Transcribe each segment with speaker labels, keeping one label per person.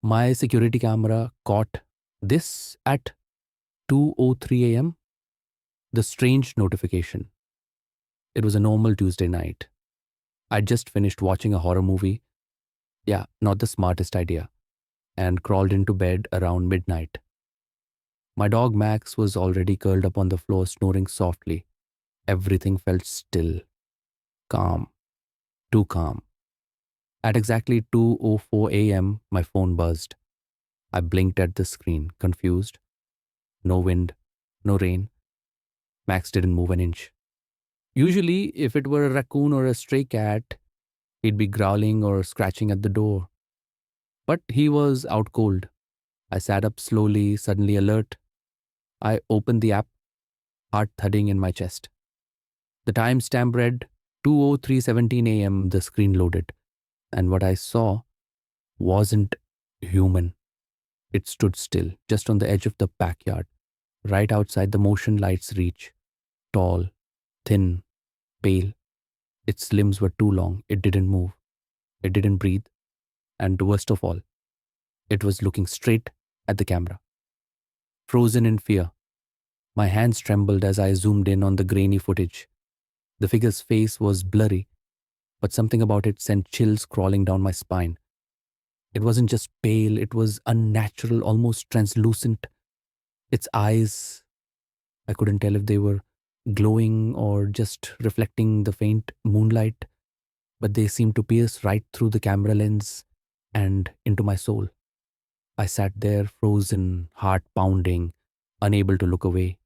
Speaker 1: My security camera caught this at 2:03 a.m. The strange notification. It was a normal Tuesday night. I'd just finished watching a horror movie. Yeah, not the smartest idea. And crawled into bed around midnight. My dog Max was already curled up on the floor snoring softly. Everything felt still, calm, too calm. At exactly 2:04 a.m., my phone buzzed. I blinked at the screen, confused. No wind, no rain. Max didn't move an inch. Usually, if it were a raccoon or a stray cat, he'd be growling or scratching at the door. But he was out cold. I sat up slowly, suddenly alert. I opened the app, heart thudding in my chest. The timestamp read 2:03:17 a.m. The screen loaded, and what I saw wasn't human. It stood still, just on the edge of the backyard, right outside the motion light's reach. Tall, thin, pale. Its limbs were too long. It didn't move. It didn't breathe. And worst of all, it was looking straight at the camera. Frozen in fear, my hands trembled as I zoomed in on the grainy footage. The figure's face was blurry, but something about it sent chills crawling down my spine. It wasn't just pale, it was unnatural, almost translucent. Its eyes, I couldn't tell if they were glowing or just reflecting the faint moonlight, but they seemed to pierce right through the camera lens and into my soul. I sat there frozen, heart pounding, unable to look away.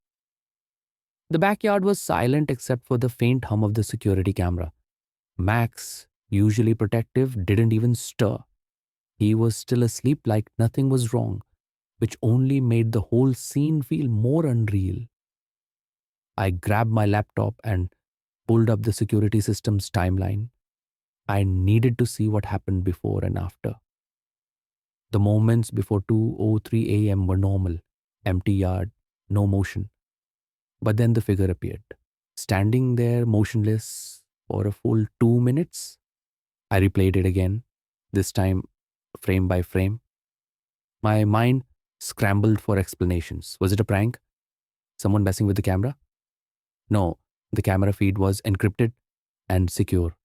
Speaker 1: The backyard was silent except for the faint hum of the security camera. Max, usually protective, didn't even stir. He was still asleep like nothing was wrong, which only made the whole scene feel more unreal. I grabbed my laptop and pulled up the security system's timeline. I needed to see what happened before and after. The moments before 2:03 a.m. were normal, empty yard, no motion. But then the figure appeared, standing there motionless for a full 2 minutes. I replayed it again, this time frame by frame. My mind scrambled for explanations. Was it a prank? Someone messing with the camera? No, the camera feed was encrypted and secure.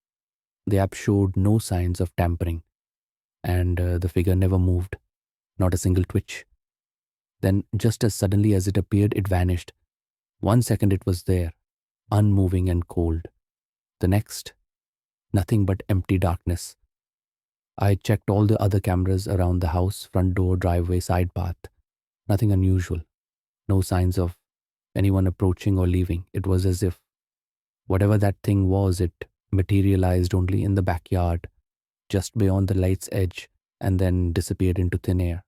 Speaker 1: The app showed no signs of tampering, and the figure never moved, not a single twitch. Then, just as suddenly as it appeared, it vanished. 1 second it was there, unmoving and cold. The next, nothing but empty darkness. I checked all the other cameras around the house, front door, driveway, side path. Nothing unusual. No signs of anyone approaching or leaving. It was as if whatever that thing was, it materialized only in the backyard, just beyond the light's edge, and then disappeared into thin air.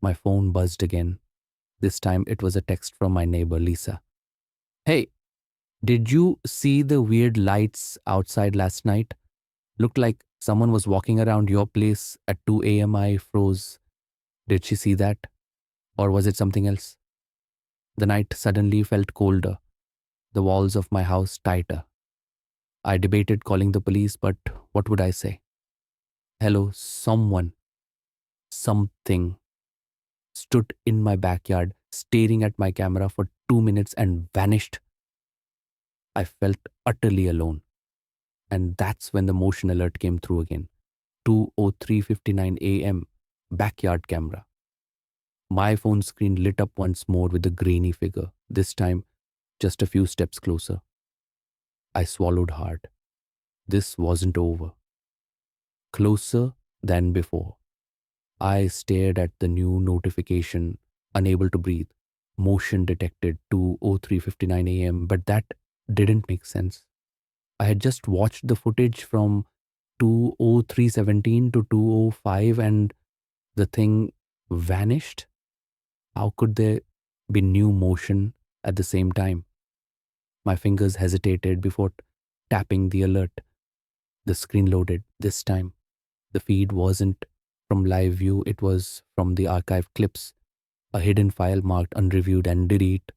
Speaker 1: My phone buzzed again. This time it was a text from my neighbor, Lisa. Hey, did you see the weird lights outside last night? Looked like someone was walking around your place at 2 a.m. I froze. Did she see that? Or was it something else? The night suddenly felt colder, the walls of my house tighter. I debated calling the police, but what would I say? Hello, someone, something stood in my backyard, staring at my camera for 2 minutes and vanished. I felt utterly alone. And that's when the motion alert came through again. 2:03:59 a.m. Backyard camera. My phone screen lit up once more with the grainy figure, this time just a few steps closer. I swallowed hard. This wasn't over. Closer than before. I stared at the new notification, unable to breathe. Motion detected 2:03:59 a.m., but that didn't make sense. I had just watched the footage from 2:03:17 to 2:05 and the thing vanished. How could there be new motion at the same time? My fingers hesitated before tapping the alert. The screen loaded. This time, the feed wasn't from live view, it was from the archived clips, a hidden file marked unreviewed and delete.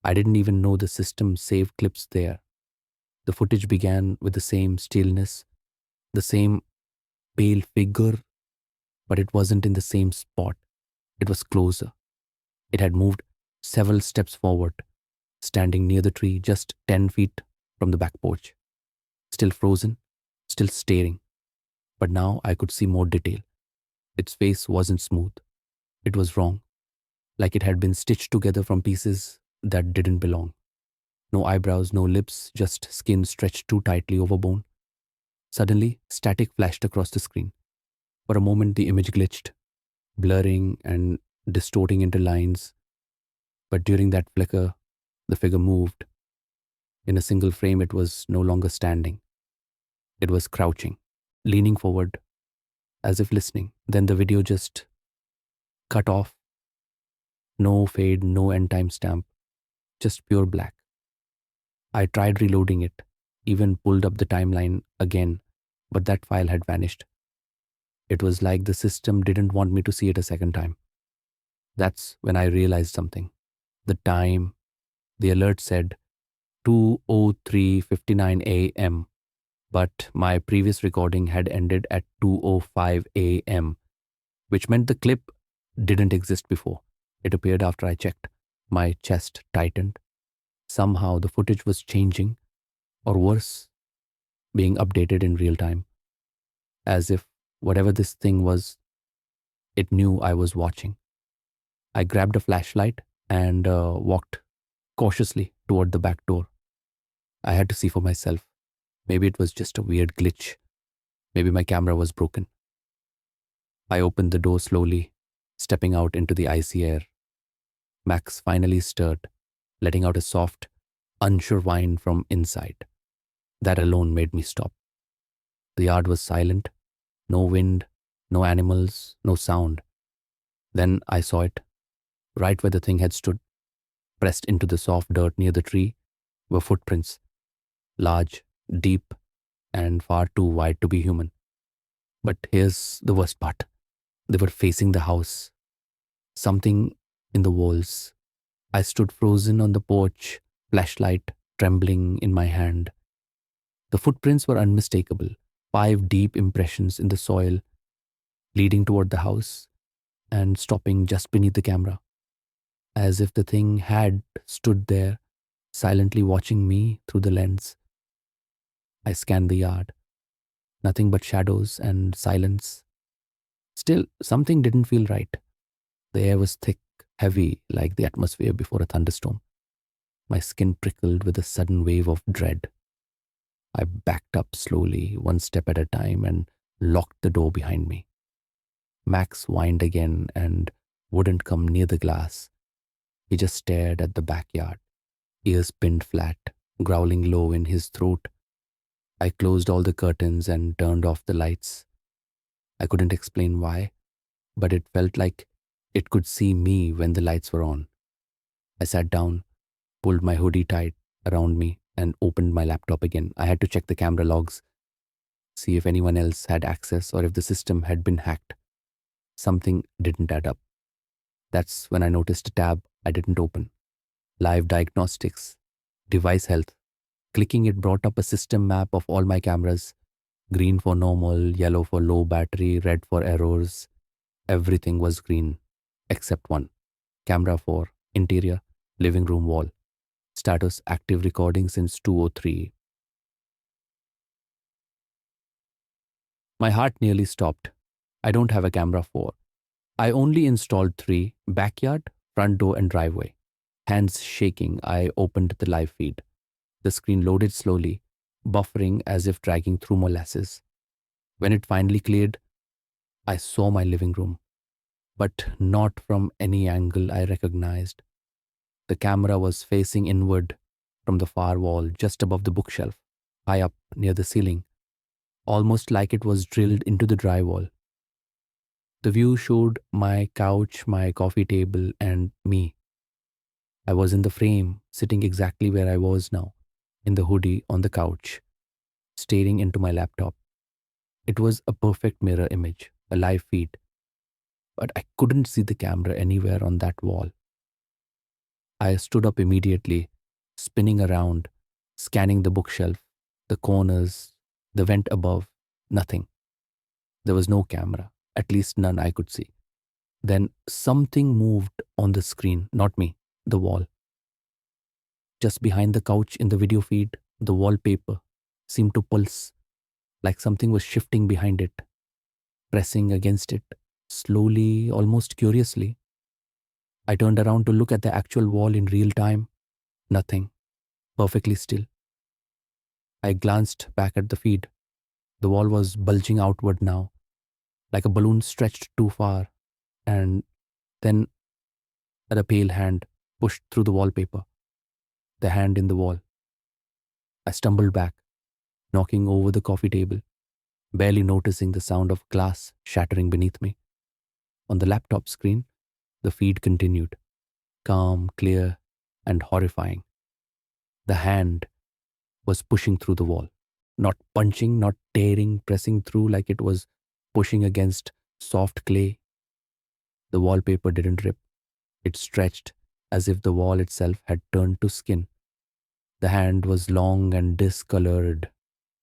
Speaker 1: I didn't even know the system saved clips there. The footage began with the same stillness, the same pale figure, But it wasn't in the same spot. It was closer. It had moved several steps forward, standing near the tree just 10 feet from the back porch. Still frozen, still staring. But now I could see more detail. Its face wasn't smooth. It was wrong, like it had been stitched together from pieces that didn't belong. No eyebrows, no lips, just skin stretched too tightly over bone. Suddenly, static flashed across the screen. For a moment, the image glitched, blurring and distorting into lines. But during that flicker, the figure moved. In a single frame, it was no longer standing. It was crouching, leaning forward, as if listening. Then the video just cut off. No fade, no end time stamp, just pure black. I tried reloading it, even pulled up the timeline again, but that file had vanished. It was like the system didn't want me to see it a second time. That's when I realized something. The time, the alert said 2:03:59 a.m., but my previous recording had ended at 2:05 a.m., which meant the clip didn't exist before. It appeared after I checked. My chest tightened. Somehow the footage was changing, or worse, being updated in real time, as if whatever this thing was, it knew I was watching. I grabbed a flashlight and walked cautiously toward the back door. I had to see for myself. Maybe it was just a weird glitch. Maybe my camera was broken. I opened the door slowly, stepping out into the icy air. Max finally stirred, letting out a soft, unsure whine from inside. That alone made me stop. The yard was silent. No wind, no animals, no sound. Then I saw it. Right where the thing had stood, pressed into the soft dirt near the tree, were footprints. Large, deep, and far too wide to be human. But here's the worst part. They were facing the house. Something in the walls. I stood frozen on the porch, flashlight trembling in my hand. The footprints were unmistakable. 5 deep impressions in the soil, leading toward the house and stopping just beneath the camera. As if the thing had stood there, silently watching me through the lens. I scanned the yard. Nothing but shadows and silence. Still, something didn't feel right. The air was thick, heavy, like the atmosphere before a thunderstorm. My skin prickled with a sudden wave of dread. I backed up slowly, one step at a time, and locked the door behind me. Max whined again and wouldn't come near the glass. He just stared at the backyard, ears pinned flat, growling low in his throat. I closed all the curtains and turned off the lights. I couldn't explain why, but it felt like it could see me when the lights were on. I sat down, pulled my hoodie tight around me, and opened my laptop again. I had to check the camera logs, see if anyone else had access or if the system had been hacked. Something didn't add up. That's when I noticed a tab I didn't open. Live diagnostics, device health. Clicking it brought up a system map of all my cameras. Green for normal, yellow for low battery, red for errors. Everything was green, except one. Camera 4, interior, living room wall. Status active recording since 2:03. My heart nearly stopped. I don't have a camera 4. I only installed 3, backyard, front door and driveway. Hands shaking, I opened the live feed. The screen loaded slowly, buffering as if dragging through molasses. When it finally cleared, I saw my living room, but not from any angle I recognized. The camera was facing inward from the far wall, just above the bookshelf, high up near the ceiling, almost like it was drilled into the drywall. The view showed my couch, my coffee table, and me. I was in the frame, sitting exactly where I was now, in the hoodie on the couch, staring into my laptop. It was a perfect mirror image, a live feed, but I couldn't see the camera anywhere on that wall. I stood up immediately, spinning around, scanning the bookshelf, the corners, the vent above. Nothing. There was no camera, At least none I could see. Then something moved on the screen, not me, the wall. Just behind the couch in the video feed, the wallpaper seemed to pulse, like something was shifting behind it, pressing against it, slowly, almost curiously. I turned around to look at the actual wall in real time. Nothing. Perfectly still. I glanced back at the feed. The wall was bulging outward now, like a balloon stretched too far, and then a pale hand pushed through the wallpaper, the hand in the wall. I stumbled back, knocking over the coffee table, barely noticing the sound of glass shattering beneath me. On the laptop screen, the feed continued, calm, clear, and horrifying. The hand was pushing through the wall, not punching, not tearing, pressing through like it was pushing against soft clay. The wallpaper didn't rip. It stretched as if the wall itself had turned to skin. The hand was long and discolored,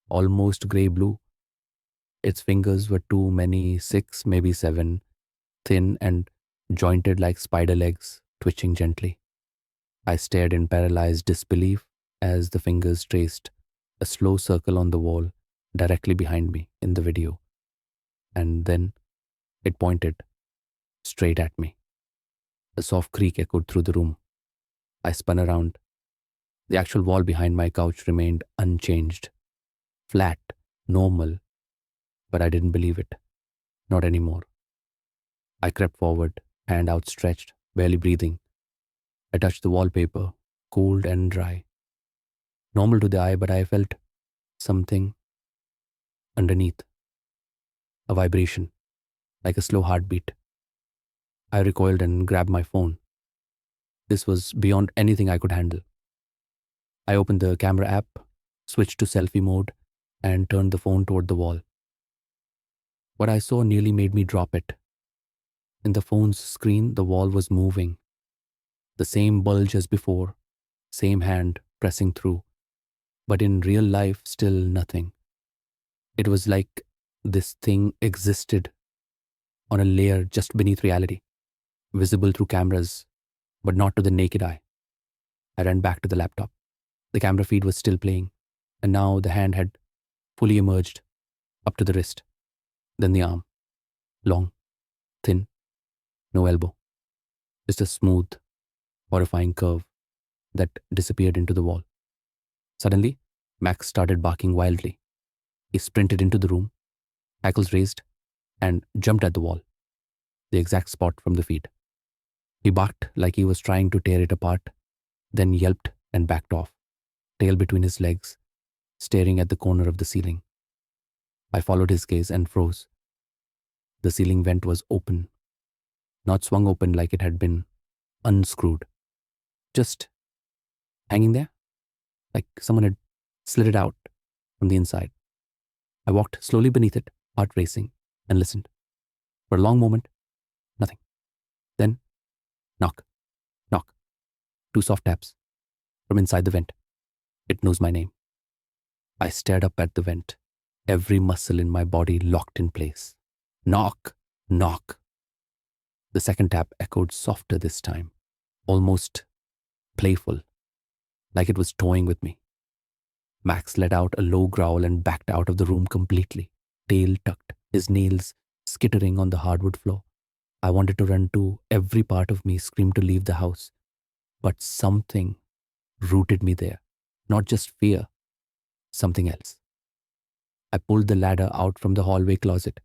Speaker 1: almost grey-blue. Its fingers were too many, 6, maybe 7, thin and jointed like spider legs, twitching gently. I stared in paralyzed disbelief as the fingers traced a slow circle on the wall directly behind me in the video. And then it pointed straight at me. A soft creak echoed through the room. I spun around. The actual wall behind my couch remained unchanged, flat, normal, but I didn't believe it. Not anymore. I crept forward, hand outstretched, barely breathing. I touched the wallpaper, cold and dry. Normal to the eye, but I felt something underneath. A vibration, like a slow heartbeat. I recoiled and grabbed my phone. This was beyond anything I could handle. I opened the camera app, switched to selfie mode, and turned the phone toward the wall. What I saw nearly made me drop it. In the phone's screen, the wall was moving. The same bulge as before, same hand pressing through. But in real life, still nothing. It was like this thing existed on a layer just beneath reality, visible through cameras, but not to the naked eye. I ran back to the laptop. The camera feed was still playing, and now the hand had fully emerged, up to the wrist, then the arm. Long, thin, no elbow. Just a smooth, horrifying curve that disappeared into the wall. Suddenly, Max started barking wildly. He sprinted into the room, hackles raised, and jumped at the wall, the exact spot from the feed. He barked like he was trying to tear it apart, then yelped and backed off, tail between his legs, staring at the corner of the ceiling. I followed his gaze and froze. The ceiling vent was open, not swung open like it had been unscrewed, just hanging there, like someone had slid it out from the inside. I walked slowly beneath it, heart racing, and listened. For a long moment, nothing. Then, knock, knock, 2 soft taps from inside the vent. It knows my name. I stared up at the vent, every muscle in my body locked in place. Knock, knock. The second tap echoed softer this time, almost playful, like it was toying with me. Max let out a low growl and backed out of the room completely, tail tucked, his nails skittering on the hardwood floor. I wanted to run too, every part of me screamed to leave the house. But something rooted me there, not just fear, something else. I pulled the ladder out from the hallway closet.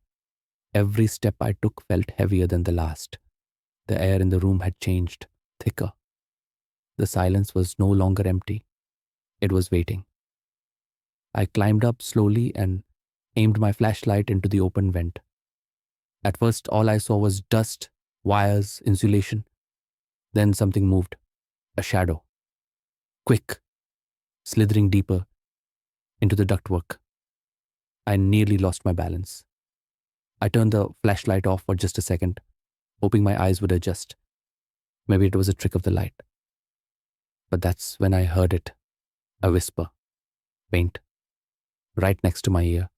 Speaker 1: Every step I took felt heavier than the last. The air in the room had changed, thicker. The silence was no longer empty. It was waiting. I climbed up slowly and aimed my flashlight into the open vent. At first, all I saw was dust, wires, insulation. Then something moved, a shadow. Quick, slithering deeper into the ductwork. I nearly lost my balance. I turned the flashlight off for just a second, hoping my eyes would adjust. Maybe it was a trick of the light. But that's when I heard it, a whisper, faint, right next to my ear,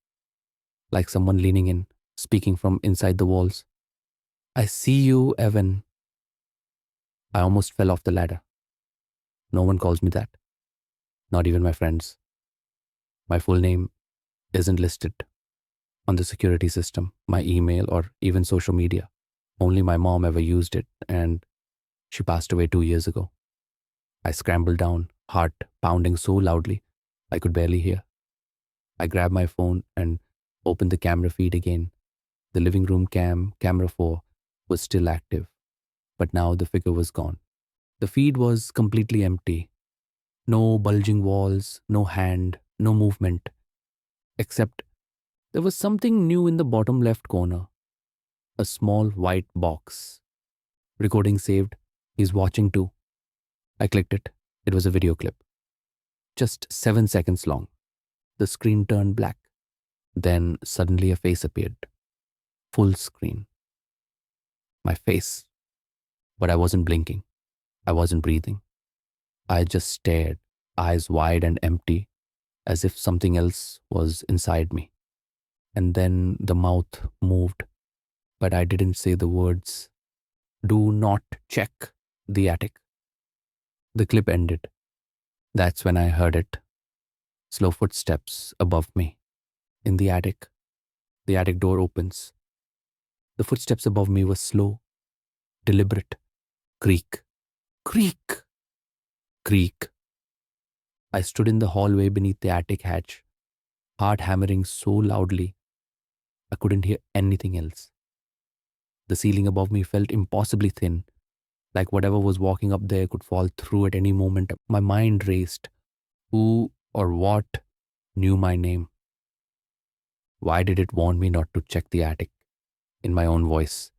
Speaker 1: like someone leaning in, speaking from inside the walls. I see you, Evan. I almost fell off the ladder. No one calls me that, not even my friends. My full name isn't listed on the security system, my email, or even social media. Only my mom ever used it, and she passed away 2 years ago. I scrambled down, heart pounding so loudly I could barely hear. I grabbed my phone and opened the camera feed again. The living room camera 4, was still active, but now the figure was gone. The feed was completely empty. No bulging walls, no hand, no movement, except there was something new in the bottom left corner, a small white box. Recording saved. He's watching too. I clicked it. It was a video clip, just 7 seconds long. The screen turned black. Then suddenly a face appeared. Full screen. My face. But I wasn't blinking. I wasn't breathing. I just stared, eyes wide and empty, as if something else was inside me. And then the mouth moved, but I didn't say the words. Do not check the attic. The clip ended. That's when I heard it. Slow footsteps above me. In the attic. The attic door opens. The footsteps above me were slow, deliberate. Creak. Creak. Creak. I stood in the hallway beneath the attic hatch, heart hammering so loudly I couldn't hear anything else. The ceiling above me felt impossibly thin, like whatever was walking up there could fall through at any moment. My mind raced. Who or what knew my name? Why did it warn me not to check the attic? In my own voice.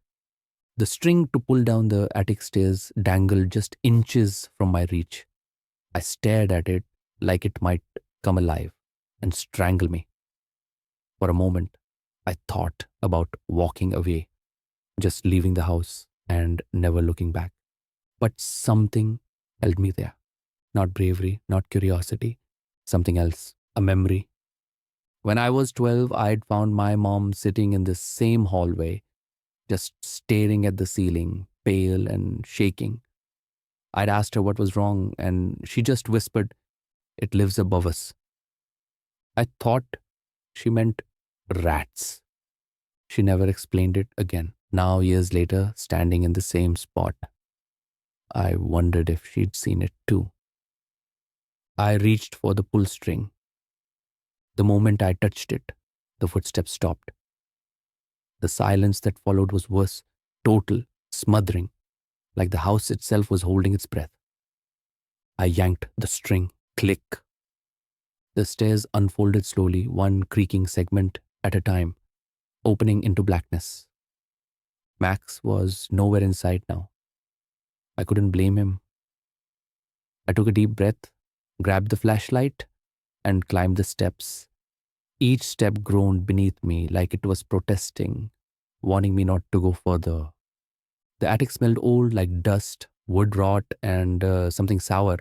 Speaker 1: The string to pull down the attic stairs dangled just inches from my reach. I stared at it like it might come alive and strangle me. For a moment, I thought about walking away, just leaving the house and never looking back. But something held me there. Not bravery, not curiosity, something else, a memory. When I was 12, I'd found my mom sitting in the same hallway, just staring at the ceiling, pale and shaking. I'd asked her what was wrong, and she just whispered, "It lives above us." I thought she meant rats. She never explained it again. Now, years later, standing in the same spot, I wondered if she'd seen it too. I reached for the pull string. The moment I touched it, the footsteps stopped. The silence that followed was worse, total, smothering, like the house itself was holding its breath. I yanked the string. Click. The stairs unfolded slowly, one creaking segment at a time, opening into blackness. Max was nowhere in sight now. I couldn't blame him. I took a deep breath, grabbed the flashlight, and climbed the steps. Each step groaned beneath me like it was protesting, warning me not to go further. The attic smelled old, like dust, wood rot, and something sour.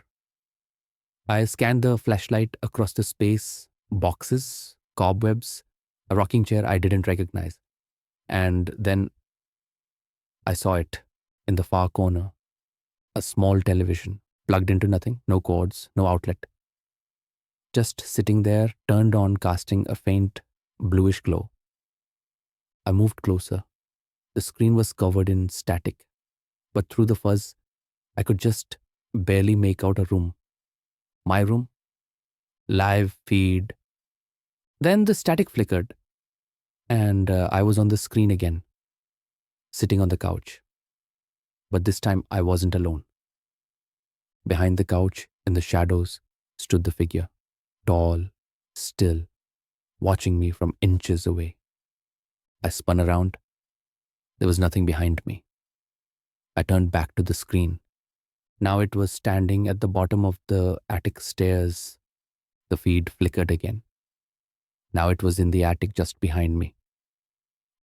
Speaker 1: I scanned the flashlight across the space, boxes, cobwebs, a rocking chair I didn't recognize. And then I saw it in the far corner, a small television, plugged into nothing, no cords, no outlet. Just sitting there, turned on, casting a faint bluish glow. I moved closer. The screen was covered in static, but through the fuzz, I could just barely make out a room. My room, live feed. Then the static flickered, and I was on the screen again, sitting on the couch. But this time I wasn't alone. Behind the couch, in the shadows, stood the figure, tall, still, watching me from inches away. I spun around. There was nothing behind me. I turned back to the screen. Now it was standing at the bottom of the attic stairs. The feed flickered again. Now it was in the attic just behind me.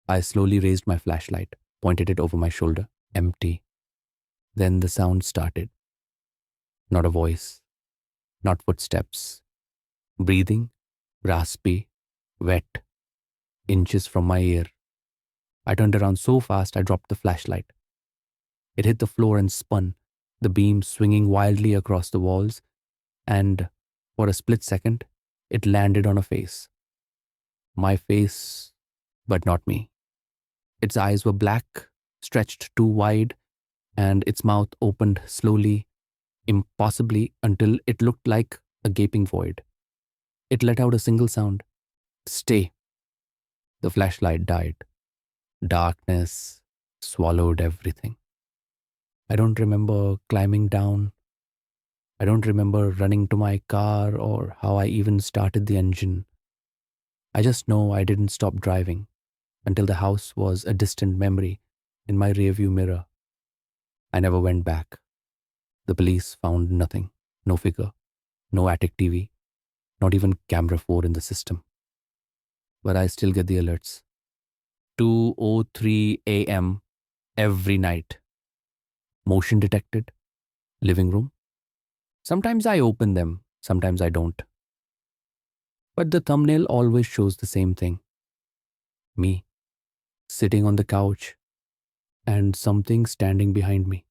Speaker 1: I slowly raised my flashlight, pointed it over my shoulder, empty. Then the sound started. Not a voice, not footsteps. Breathing, raspy, wet, inches from my ear. I turned around so fast I dropped the flashlight. It hit the floor and spun, the beam swinging wildly across the walls, and for a split second, it landed on a face. My face, but not me. Its eyes were black, stretched too wide, and its mouth opened slowly, impossibly, until it looked like a gaping void. It let out a single sound. Stay. The flashlight died. Darkness swallowed everything. I don't remember climbing down. I don't remember running to my car or how I even started the engine. I just know I didn't stop driving until the house was a distant memory in my rearview mirror. I never went back. The police found nothing. No figure, no attic TV, not even camera 4 in the system. But I still get the alerts. 2:03 a.m. every night. Motion detected. Living room. Sometimes I open them, sometimes I don't. But the thumbnail always shows the same thing. Me, sitting on the couch, and something standing behind me.